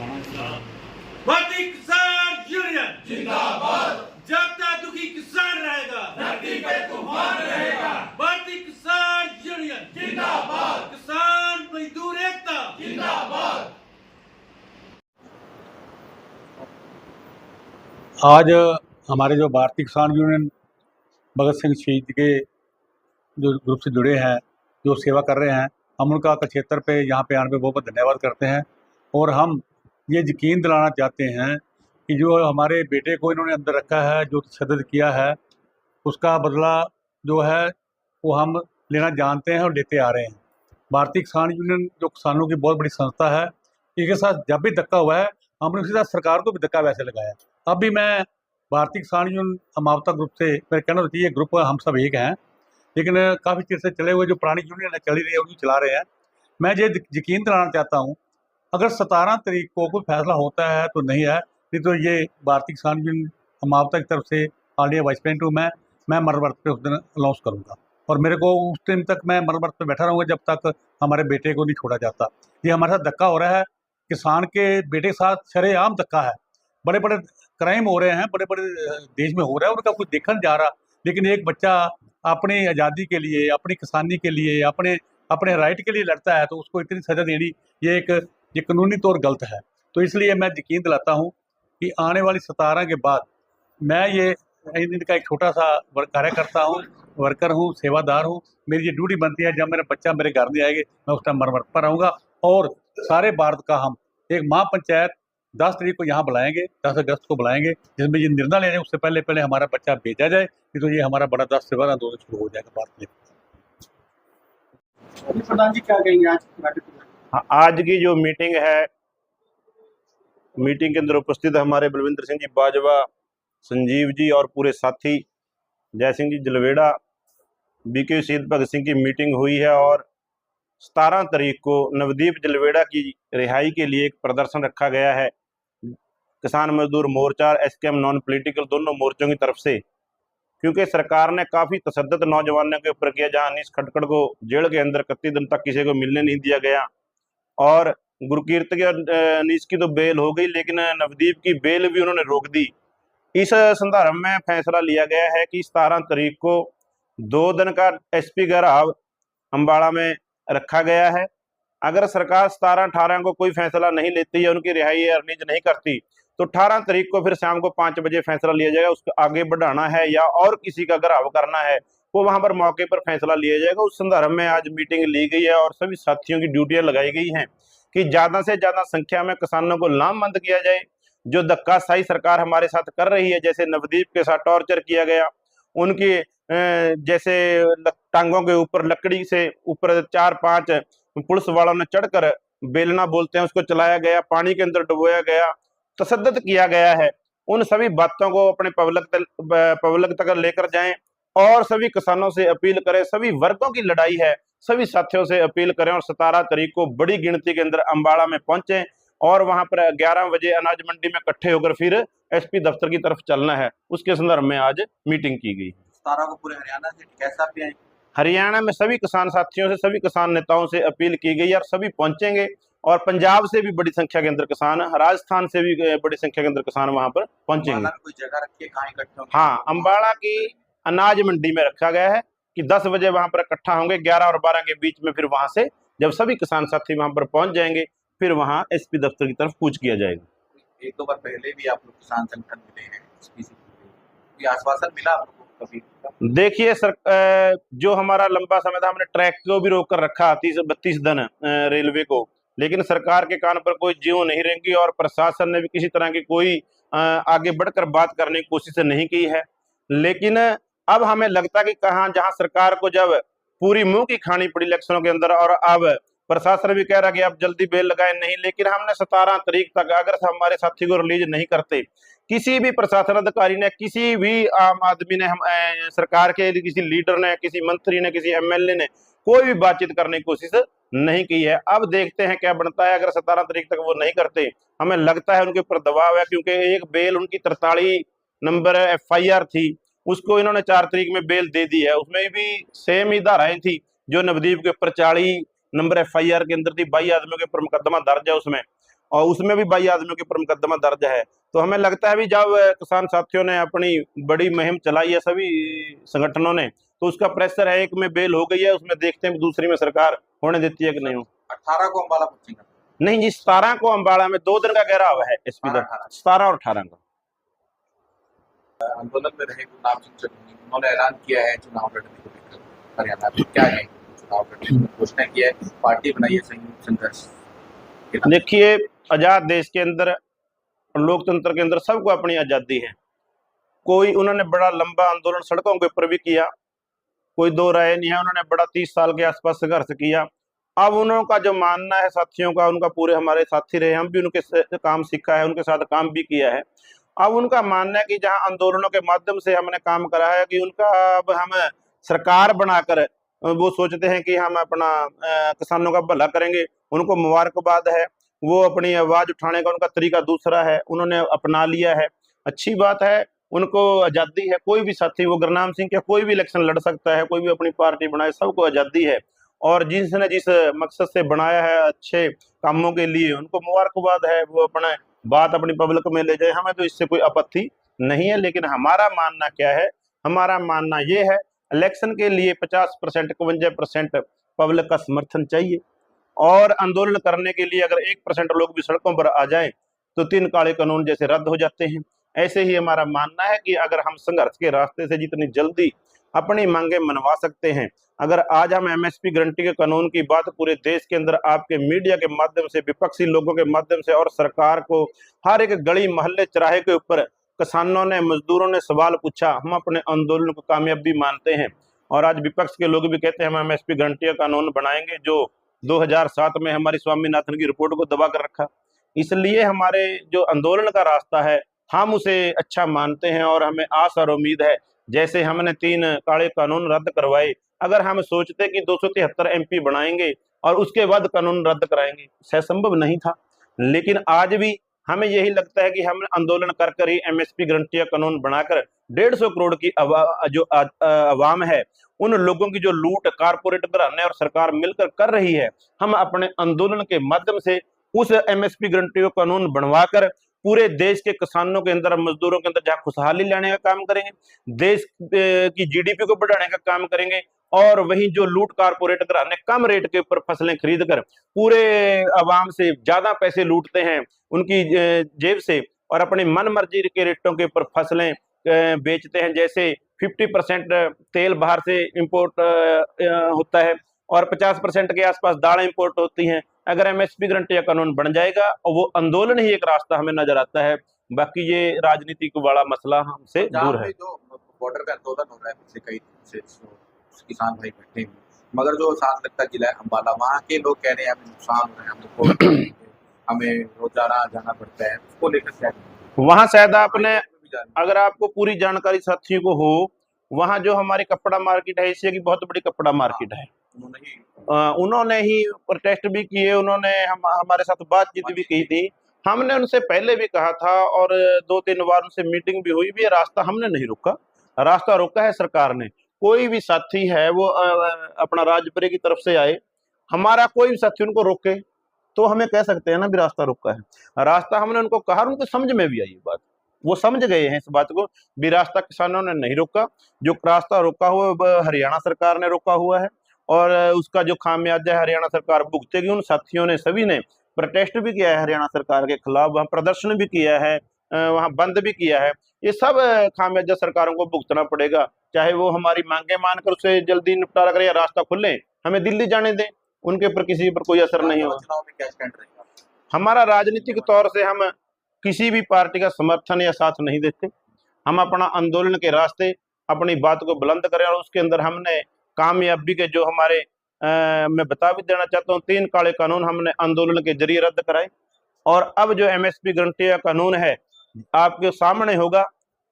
भारतीय किसान यूनियन जिंदाबाद। जब तक दुखी किसान रहेगा धरती पे तूफान रहेगा। भारतीय किसान यूनियन जिंदाबाद। किसान मजदूर एकता जिंदाबाद। आज हमारे जो भारतीय किसान यूनियन भगत सिंह शहीद के जो ग्रुप से जुड़े हैं, जो सेवा कर रहे हैं, हम उनका क्षेत्र पे यहाँ पे आने पे बहुत बहुत धन्यवाद करते हैं। और हम ये यकीन दिलाना चाहते हैं कि जो हमारे बेटे को इन्होंने अंदर रखा है, जो तशद्दुद किया है, उसका बदला जो है वो हम लेना जानते हैं और लेते आ रहे हैं। भारतीय किसान यूनियन जो किसानों की बहुत बड़ी संस्था है, इसके साथ जब भी धक्का हुआ है, हमने उसके साथ सरकार को भी धक्का वैसे लगाया। अब भी मैं भारतीय किसान यूनियन अमावता ग्रुप से मेरा कहना होता है, ये ग्रुप हम सब एक हैं, लेकिन काफ़ी चीज़ से चले हुए जो पुरानी यूनियन है चली रही है उन्हीं चला रहे हैं। मैं ये यकीन दिलाना चाहता हूँ, अगर 17 तारीख को कोई फैसला होता है तो नहीं है, नहीं तो ये भारतीय किसान यूनियन अमावता की तरफ से ऑल वाइस प्रेसिडेंट हूँ मैं मरवर्त पे उस दिन अनाउंस करूँगा। और मेरे को उस टाइम तक मैं मरवर्त पे बैठा रहूँगा जब तक हमारे बेटे को नहीं छोड़ा जाता। ये हमारे साथ धक्का हो रहा है, किसान के बेटे के साथ शरेआम धक्का है। बड़े बड़े क्राइम हो रहे हैं, बड़े बड़े देश में हो रहा है, उनका कुछ देखा नहीं जा रहा। लेकिन एक बच्चा अपनी आज़ादी के लिए, अपनी किसानी के लिए, अपने अपने राइट के लिए लड़ता है, तो उसको इतनी सज़ा देनी ये कानूनी तौर गलत है। तो इसलिए मैं यकीन दिलाता हूँ कि आने वाली 17 के बाद मैं ये इनका एक छोटा सा कार्यकर्ता हूँ, वर्कर हूँ, सेवादार हूँ। मेरी ये ड्यूटी बनती है, जब मेरा बच्चा मेरे घर नहीं आएगा मैं उस टाइम मरवर्त पर रहूँगा। और सारे भारत का हम एक महापंचायत 10 तारीख को यहाँ बुलाएंगे, 10 अगस्त को बुलाएंगे, जिसमें ये निर्णय लेने उससे पहले पहले हमारा बच्चा भेजा जाए, नहीं तो ये हमारा बड़ा 10 से 12 आंदोलन शुरू हो जाएगा भारत में। प्रधान जी क्या कहेंगे आज? आज की जो मीटिंग है, मीटिंग के अंदर उपस्थित हमारे बलविंदर सिंह जी बाजवा, संजीव जी और पूरे साथी, जय सिंह जी जलवेड़ा, बीके शहीद भगत सिंह की मीटिंग हुई है। और 17 तारीख को नवदीप जलवेड़ा की रिहाई के लिए एक प्रदर्शन रखा गया है। किसान मजदूर मोर्चा, एसकेएम नॉन पॉलिटिकल दोनों मोर्चों की तरफ से, क्योंकि सरकार ने काफ़ी तशद्दुद नौजवानों के ऊपर किया, जहाँ अनीस खटकड़ को जेल के अंदर 31 दिन तक किसी को मिलने नहीं दिया गया। और गुरकीरत के अनीस की तो बेल हो गई, लेकिन नवदीप की बेल भी उन्होंने रोक दी। इस संदर्भ में फैसला लिया गया है कि 17 तारीख को 2 दिन का एसपी घेराव अम्बाड़ा में रखा गया है। अगर सरकार 17-18 को कोई फैसला नहीं लेती है, उनकी रिहाई रिलीज नहीं करती, तो 18 तारीख को फिर शाम को 5 बजे फैसला लिया जाएगा। उसको आगे बढ़ाना है या और किसी का घेराव करना है, वो वहां पर मौके पर फैसला लिया जाएगा। उस संदर्भ में आज मीटिंग ली गई है और सभी साथियों की ड्यूटियां लगाई गई हैं कि ज्यादा से ज्यादा संख्या में किसानों को लामबंद किया जाए। जो धक्काशाही सरकार हमारे साथ कर रही है, जैसे नवदीप के साथ टॉर्चर किया गया, उनकी जैसे टांगों के ऊपर लकड़ी से ऊपर 4-5 पुलिस वालों ने चढ़कर, बेलना बोलते हैं उसको, चलाया गया, पानी के अंदर डुबोया गया, तशद्दुद किया गया है। उन सभी बातों को अपने पब्लिक तक लेकर जाएं और सभी किसानों से अपील करें। सभी वर्गों की लड़ाई है, सभी साथियों से अपील करें और 17 तारीख को बड़ी गिनती के अंदर अम्बाड़ा में पहुंचे और वहां पर 11 बजे अनाज मंडी में इकट्ठे होकर फिर एसपी दफ्तर की तरफ चलना है। उसके संदर्भ में आज मीटिंग की गई। 17 को पूरे हरियाणा से कैसा भी आए? हरियाणा में सभी किसान साथियों से, सभी किसान नेताओं से अपील की गई और सभी पहुंचेंगे। और पंजाब से भी बड़ी संख्या के अंदर किसान, राजस्थान से भी बड़ी संख्या के अंदर किसान वहां पर पहुंचेंगे। कोई जगह रखी है कहाँ इकट्ठे होंगे? हाँ, अम्बाड़ा की अनाज मंडी में रखा गया है कि 10 बजे वहां पर इकट्ठा होंगे। 11 और 12 के बीच में फिर वहां से जब सभी किसान साथी वहां पर पहुंच जाएंगे, फिर वहां एसपी दफ्तर की तरफ कूच किया जाएगा। 1-2 बार पहले भी आप लोग किसान संगठन मिले हैं, कोई आश्वासन मिला आप लोगों को कभी? देखिए सर, जो हमारा लंबा समय था, हमने ट्रैक को भी रोक कर रखा 30-32 दिन रेलवे को, लेकिन सरकार के कान पर कोई ज्यों नहीं रेंगी और प्रशासन ने भी किसी तरह की कोई आगे बढ़कर बात करने की कोशिश नहीं की है। लेकिन अब हमें लगता है कि कहाँ, जहां सरकार को जब पूरी मुंह की खानी पड़ी इलेक्शनों के अंदर, और अब प्रशासन भी कह रहा कि आप जल्दी बेल लगाए नहीं, लेकिन हमने 17 तारीख तक अगर हमारे साथी को रिलीज नहीं करते, किसी भी प्रशासन अधिकारी ने, किसी भी आम आदमी ने, हम सरकार के किसी लीडर ने, किसी मंत्री ने, किसी एमएलए ने कोई भी बातचीत करने की कोशिश नहीं की है। अब देखते हैं क्या बनता है। अगर 17 तारीख तक वो नहीं करते, हमें लगता है उनके ऊपर दबाव है, क्योंकि एक बेल उनकी 43 नंबर FIR थी, उसको इन्होंने 4 तारीख में बेल दे दी है। उसमें भी सेम ही धाराएं थी जो नवदीप के ऊपर 40 नंबर FIR के अंदर थी। 22 आदमियों के ऊपर मुकदमा दर्ज है उसमें। और उसमें भी 22 आदमियों के ऊपर मुकदमा दर्ज है। तो हमें लगता है भी जब किसान साथियों ने अपनी बड़ी मुहिम चलाई है सभी संगठनों ने, तो उसका प्रेशर है, एक में बेल हो गई है, उसमें देखते हैं दूसरी में सरकार होने देती है कि नहीं। 18 को अम्बाला पहुंचेगा? नहीं जी, 17 को अम्बाला में 2 दिन का घेराव है एसपी का, 17 और 18 का। आंदोलन में रहे गुरनाम सिंह चन्नी, उन्होंने ऐलान किया है चुनाव लड़ने को लेकर हरियाणा में, क्या है चुनाव लड़ने की घोषणा की है, पार्टी बनाई है संयुक्त संघर्ष। देखिए, आजाद देश के अंदर, लोकतंत्र के अंदर सबको अपनी आजादी है। कोई उन्होंने बड़ा लंबा आंदोलन सड़कों के ऊपर भी किया, कोई दो राय नहीं है, उन्होंने बड़ा 30 साल के आसपास संघर्ष किया। अब उनका जो मानना है साथियों का, उनका पूरे हमारे साथी रहे, हम भी उनके काम सीखा है, उनके साथ काम भी किया है। अब उनका मानना है कि जहां आंदोलनों के माध्यम से हमने काम करा है कि उनका अब हम सरकार बनाकर वो सोचते हैं कि हम अपना किसानों का भला करेंगे। उनको मुबारकबाद है, वो अपनी आवाज उठाने का उनका तरीका दूसरा है, उन्होंने अपना लिया है, अच्छी बात है, उनको आजादी है। कोई भी साथी, वो गुरनाम सिंह क्या कोई भी इलेक्शन लड़ सकता है, कोई भी अपनी पार्टी बनाए, सबको आजादी है। और जिसने जिस मकसद से बनाया है अच्छे कामों के लिए, उनको मुबारकबाद है, वो अपना बात अपनी पब्लिक में ले जाए, हमें तो इससे कोई आपत्ति नहीं है। लेकिन हमारा मानना क्या है, हमारा मानना ये है, इलेक्शन के लिए 50% 51% पब्लिक का समर्थन चाहिए, और आंदोलन करने के लिए अगर 1% लोग भी सड़कों पर आ जाएं तो 3 काले कानून जैसे रद्द हो जाते हैं। ऐसे ही हमारा मानना है कि अगर हम संघर्ष के रास्ते से जितनी जल्दी अपनी मांगे मनवा सकते हैं, अगर आज हम एमएसपी गारंटी के कानून की बात पूरे देश के अंदर आपके मीडिया के माध्यम से, विपक्षी लोगों के माध्यम से और सरकार को, हर एक गली मोहल्ले चौराहे के ऊपर किसानों ने, मजदूरों ने सवाल पूछा, हम अपने आंदोलन को कामयाबी मानते हैं। और आज विपक्ष के लोग भी कहते हैं हम एमएसपी गारंटी का कानून बनाएंगे, जो 2007 में हमारी स्वामीनाथन की रिपोर्ट को दबा कर रखा। इसलिए हमारे जो आंदोलन का रास्ता है, हम उसे अच्छा मानते हैं, और हमें आस और उम्मीद है, जैसे हमने 3 काले कानून रद्द करवाए, अगर हम सोचते कि 273 एमपी बनाएंगे और उसके बाद कानून रद्द कराएंगे, शायद संभव नहीं था। लेकिन आज भी हमें यही लगता है कि हम आंदोलन कर कर ही एमएसपी गारंटी का कानून बनाकर 150 करोड़ की जो आवाम है, उन लोगों की जो लूट कारपोरेट घराने और सरकार मिलकर कर रही है, हम अपने आंदोलन के माध्यम से उस एमएसपी गारंटी का कानून बनवाकर पूरे देश के किसानों के अंदर, मजदूरों के अंदर जहाँ खुशहाली लाने का काम करेंगे, देश की जीडीपी को बढ़ाने का काम करेंगे, और वहीं जो लूट कारपोरेट घराने कम रेट के ऊपर फसलें खरीद कर पूरे आवाम से ज्यादा पैसे लूटते हैं उनकी जेब से, और अपनी मन मर्जी के रेटों के ऊपर फसलें बेचते हैं। जैसे 50% तेल बाहर से इंपोर्ट होता है और 50% के आसपास दालें इंपोर्ट होती हैं। अगर एमएसपी गारंटी का कानून बन जाएगा, और वो आंदोलन ही एक रास्ता हमें नजर आता है, बाकी ये राजनीति को बड़ा मसला हमसे दूर है। जो बॉर्डर पे आंदोलन हो रहा है पिछले कई दिन से, किसान भाई बैठे हैं, मगर जो साथ लगता जिला है अम्बाला, वहाँ के लोग कह रहे हैं हमें नुकसान हो रहा है, हमें रोजाना जाना पड़ता है, उसको लेकर क्या? वहाँ शायद आपने, अगर आपको पूरी जानकारी साथियों को हो, वहाँ जो हमारी कपड़ा मार्केट है, एशिया की बहुत बड़ी कपड़ा मार्केट है, उन्होंने ही प्रोटेस्ट भी किए, उन्होंने हमारे साथ बातचीत भी की थी। हमने उनसे पहले भी कहा था और 2-3 बार उनसे मीटिंग भी हुई भी है, रास्ता हमने नहीं रोका, रास्ता रोका है सरकार ने। कोई भी साथी है वो अपना राजपुरे की तरफ से आए, हमारा कोई भी साथी उनको रोके तो हमें कह सकते हैं ना भी रास्ता रोका है। रास्ता हमने उनको कहा, उनको समझ में भी आई बात, वो समझ गए हैं इस बात को भी, रास्ता किसानों ने नहीं रोका। जो रास्ता रोका हुआ हरियाणा सरकार ने रोका हुआ है, और उसका जो खामियाजा है हरियाणा सरकार भुगतेगी। उन साथियों ने सभी ने प्रोटेस्ट भी किया है हरियाणा सरकार के खिलाफ, वहाँ प्रदर्शन भी किया है, वहाँ बंद भी किया है। ये सब खामियाजा सरकारों को भुगतना पड़ेगा, चाहे वो हमारी मांगे मानकर उसे जल्दी निपटारा करें या रास्ता खुले, हमें दिल्ली जाने दें, उनके ऊपर किसी पर कोई असर नहीं होगा। हमारा राजनीतिक तौर से हम किसी भी पार्टी का समर्थन या साथ नहीं देते, हम अपना आंदोलन के रास्ते अपनी बात को बुलंद करें, और उसके अंदर हमने कामयाबी के जो हमारे मैं बता भी देना चाहता हूँ, 3 काले कानून हमने आंदोलन के जरिए रद्द कराए, और अब जो एमएसपी गारंटी का कानून है आपके सामने होगा।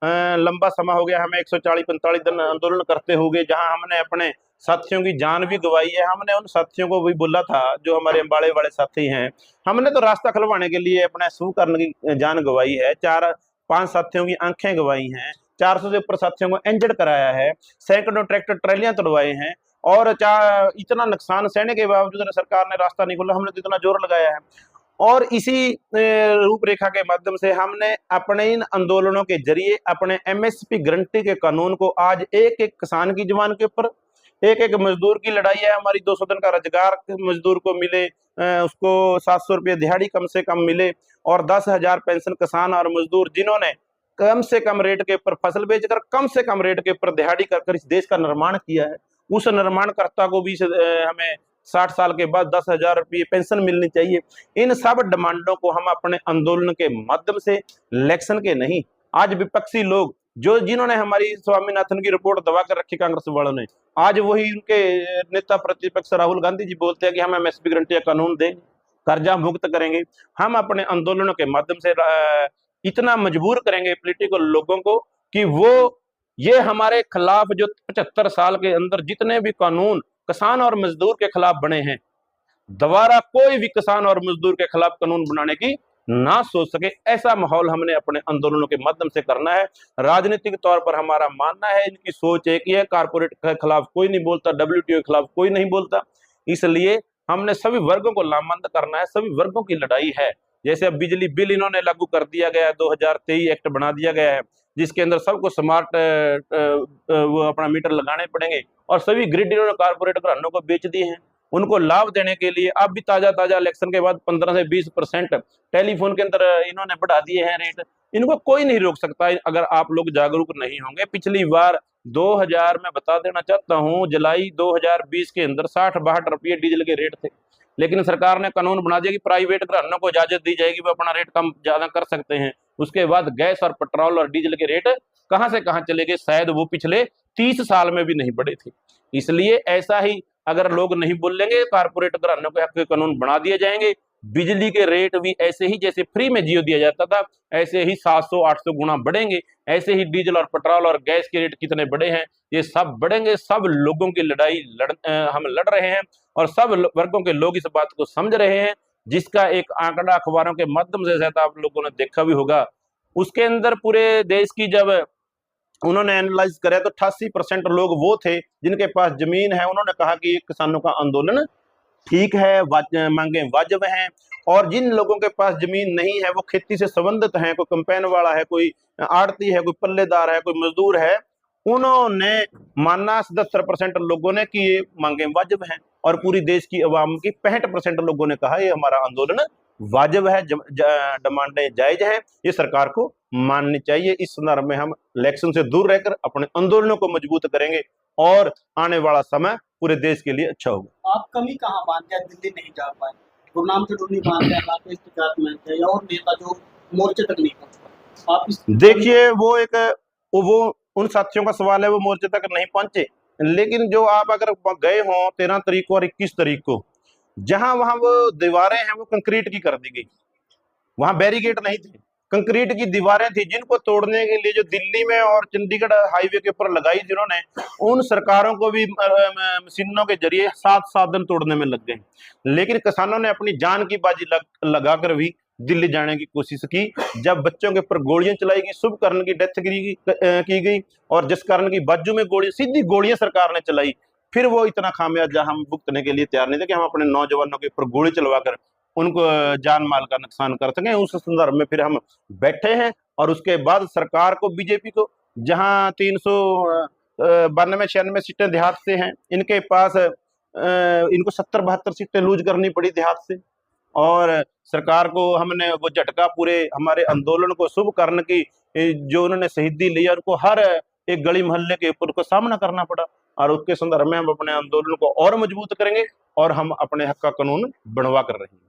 लंबा समय हो गया हमें 140-45 दिन आंदोलन करते हुए, जहां हमने अपने साथियों की जान भी गंवाई है। हमने उन साथियों को भी बोला था जो हमारे अम्बाड़े वाले साथी हैं, हमने तो रास्ता खुलवाने के लिए अपना शुरू करने की जान गंवाई है, 4-5 साथियों की आंखें गंवाई हैं, 400 से ऊपर साथियों को इंजर्ड कराया है, सैकड़ों ट्रैक्टर ट्रैलियां तोड़वाए हैं, और इतना नुकसान सहने के बावजूद सरकार ने रास्ता नहीं खोला, हमने तो इतना जोर लगाया है। और इसी रूपरेखा के माध्यम से हमने अपने इन आंदोलनों के जरिए अपने एमएसपी गारंटी के कानून को आज एक एक किसान की जुबान के ऊपर, एक एक मजदूर की लड़ाई है। हमारी 200 दिन का रोजगार मजदूर को मिले, उसको 700 रुपये दिहाड़ी कम से कम मिले, और 10,000 पेंशन किसान और मजदूर जिन्होंने कम से कम रेट के ऊपर फसल बेचकर कम से कम रेट के ऊपर दिहाड़ी कर इस देश का निर्माण किया है, उस निर्माणकर्ता को भी हमें 60 साल के बाद 10,000 रुपये पेंशन मिलनी चाहिए। इन सब डिमांडों को हम अपने आंदोलन के माध्यम से, इलेक्शन के नहीं, आज विपक्षी लोग जो जिन्होंने हमारी स्वामीनाथन की रिपोर्ट दबा कर रखी कांग्रेस वालों ने, आज वही उनके नेता प्रतिपक्ष राहुल गांधी जी बोलते हैं कि हम एमएसपी गारंटी का कानून देंगे, कर्जा मुक्त करेंगे। हम अपने आंदोलनों के माध्यम से इतना मजबूर करेंगे पॉलिटिकल लोगों को कि वो ये हमारे खिलाफ जो 75 साल के अंदर जितने भी कानून किसान और मजदूर के खिलाफ बने हैं, दोबारा कोई भी किसान और मजदूर के खिलाफ कानून बनाने की ना सोच सके। ऐसा माहौल हमने अपने आंदोलनों के माध्यम से करना है। राजनीतिक तौर पर हमारा मानना है, इनकी सोच एक ही है, कारपोरेट के खिलाफ कोई नहीं बोलता, WTO के खिलाफ कोई नहीं बोलता, इसलिए हमने सभी वर्गों को लामबंद करना है, सभी वर्गों की लड़ाई है। जैसे अब बिजली बिल इन्होंने लागू कर दिया गया है, 2023 एक्ट बना दिया गया है, जिसके अंदर सबको स्मार्ट वो अपना मीटर लगाने पड़ेंगे, और सभी ग्रिड इन्होंने कारपोरेट घरानों को बेच दिए हैं। उनको लाभ देने के लिए अब भी ताजा इलेक्शन के बाद 15 से 20% टेलीफोन के अंदर इन्होंने बढ़ा दिए हैं रेट। इनको कोई नहीं रोक सकता अगर आप लोग जागरूक नहीं होंगे। पिछली बार 2000 में बता देना चाहता हूं, जुलाई 2020 के अंदर 60-62 रुपये डीजल के रेट थे, लेकिन सरकार ने कानून बना दिया कि प्राइवेट घरानों को इजाजत दी जाएगी, वो अपना रेट कम ज्यादा कर सकते हैं। उसके बाद गैस और पेट्रोल और डीजल के रेट कहां से कहां चले गए, शायद वो पिछले 30 साल में भी नहीं बढ़े थे। इसलिए ऐसा ही अगर लोग नहीं बोलेंगे, कारपोरेट घरानों के हक के कानून बना दिए जाएंगे। बिजली के रेट भी ऐसे ही जैसे फ्री में जियो दिया जाता था, ऐसे ही 700-800 गुना बढ़ेंगे। ऐसे ही डीजल और पेट्रोल और गैस के रेट कितने बढ़े हैं, ये सब बढ़ेंगे। सब लोगों की लड़ाई हम लड़ रहे हैं, और सब वर्गों के लोग इस बात को समझ रहे हैं, जिसका एक आंकड़ा अखबारों के माध्यम से शायद आप लोगों ने देखा भी होगा। उसके अंदर पूरे देश की जब उन्होंने एनालाइज करे तो 88% लोग वो थे जिनके पास जमीन है। उन्होंने कहा कि ये किसानों का आंदोलन ठीक है, मांगे वाजिब हैं, और जिन लोगों के पास जमीन नहीं है, वो खेती से संबंधित हैं, कोई कंपेन वाला है, कोई आड़ती है, कोई पल्लेदार है, कोई मजदूर है, उन्होंने माना 77% लोगों ने कि ये मांगे वाजिब हैं, और पूरी देश की आवाम की 65% लोगों ने कहा ये हमारा आंदोलन वाजिब है, डिमांडें जायज हैं, ये सरकार को माननी चाहिए। इस संदर्भ में हम इलेक्शन से दूर रहकर अपने आंदोलनों को मजबूत करेंगे, और आने वाला समय पूरे देश के लिए अच्छा होगा। आप कमी कहाँ मानते हैं दिल्ली नहीं जा पाए? गुरनाम चटूर नहीं मानते हैं, राकेश टिकैत मानते हैं, या और नेता जो मोर्चे तक नहीं पहुंच पाए? आप इस देखिए, वो उन साथियों का सवाल है, वो मोर्चे तक नहीं पहुंचे, लेकिन जो आप अगर गए हो 13 तारीख को और 21 तारीख को, जहां वहां वो दीवारें हैं वो कंक्रीट की कर दी गई, वहां बैरिकेड नहीं थे, कंक्रीट की दीवारें थी, जिनको तोड़ने के लिए जो दिल्ली में और चंडीगढ़ हाईवे के ऊपर लगाई जिन्होंने, उन सरकारों को भी मशीनों के जरिए 7 दिन तोड़ने में लग गए। लेकिन किसानों ने अपनी जान की बाजी लगाकर भी दिल्ली जाने की कोशिश की। जब बच्चों के ऊपर गोलियां चलाई गई, शुभकर्ण की डेथ की गई, और जसकर्ण की बाजू में सीधी गोलियां सरकार ने चलाई, फिर वो इतना खामियाजा हम भुगतने के लिए तैयार नहीं थे कि हम अपने नौजवानों के ऊपर गोली चलवाकर उनको जान माल का नुकसान कर सकें। उस संदर्भ में फिर हम बैठे हैं, और उसके बाद सरकार को, बीजेपी को, जहां 392-96 सीटें देहात से हैं, इनके पास इनको 70-72 सीटें लूज करनी पड़ी देहात से, और सरकार को हमने वो झटका पूरे हमारे आंदोलन को शुभ करने की जो उन्होंने शहीदी ली, उनको हर एक गली मोहल्ले के ऊपर को सामना करना पड़ा। और उसके संदर्भ में हम अपने आंदोलन को और मजबूत करेंगे, और हम अपने हक का कानून बनवा कर रहे हैं।